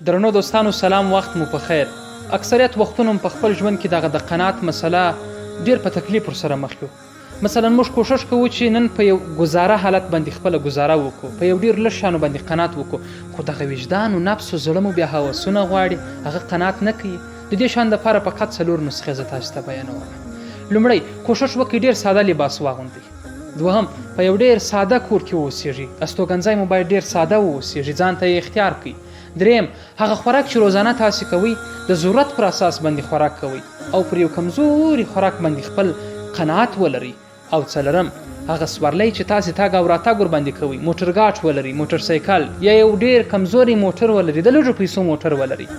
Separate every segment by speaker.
Speaker 1: درنو دوستانو سلام، وخت مو په خیر. اکثریت وختونه په خپل ژوند کې دغه د قناعت مسله ډیر په تکلیف سره مخ یو. مثلا موږ کوشش کوو چې نن په یو گزاره حالت باندې خپل گزاره وکړو، په یو ډیر لږ شانو باندې قناعت وکړو، خو دغه وجدان او نفس او زړه مو بیا هوسونه غواړي، هغه قناعت نه کوي. د دې شان دپاره فقط 4 نسخې زه تاسو ته بیانوم. لومړی کوشش وکړئ ډیر ساده لباس واغوندئ. دوهم په یو ډیر ساده کور کې اوسیږئ، استوګنځی مو باید ډیر ساده واوسیږي، ځان ته یې اختیار کړئ. دریم هغه خوراک چې روزانه تاسو کوئ د ضرورت پر اساس باندې خوراک کوئ او پر یو کمزوري خوراک باندې خپل قناعت ولرئ. او څلورم هغه سورلی چې تاسو تاګ او راتګ ورباندې کوئ، موټر ګاټ ولرئ، موټر سایکل یا یو ډیر کمزوري موټر ولرئ، د لږو پیسو موټر ولرئ.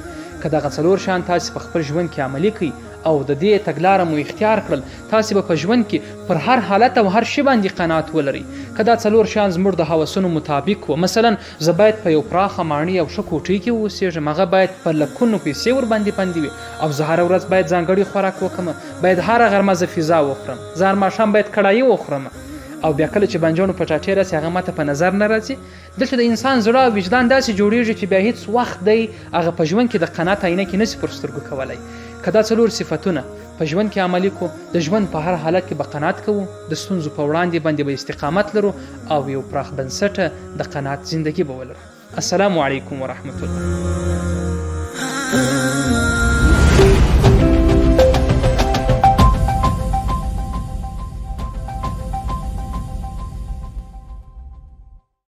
Speaker 1: که دغه 4 شیان تاسو په خپل ژوند کې عملي کړئ او د دې تګلاره مو اختیار کړل، تاسو به په ژوند کې پر هر حالت او هر شی باندې قناعت ولرئ. که دا 4 شیان زموږ د هوسونو مطابق و، مثلا زه باید په یو پراخه ماڼۍ او ښه کوټۍ کې واوسېږم، هغه باید په لکونو پیسې ورباندې بندې وي، او زه هره ورځ باید ځانګړی خوراک وکړم، باید هره غرمه زه پیزا وخورم، زه هر ماښام باید کړایي وخورم، او بیا کله چې بنجانو پټاټې راسي هغه ماته په نظر نه راځي. دلته د انسان زړه او وجدان داسې جوړیږي چې بیا هیڅ وخت دی هغه په ژوند کې د قناعت عینه کې نشي پر سترګو کولی. که دا 4 صفتونه په ژوند کې عملي کو، د ژوند په هر حالت کې به قناعت کوو، د ستونزو په وړاندې باندې به استقامت لرو، او یو پراخ بنسټه د قناعت زندگی به ولرو. السلام علیکم ورحمت الله.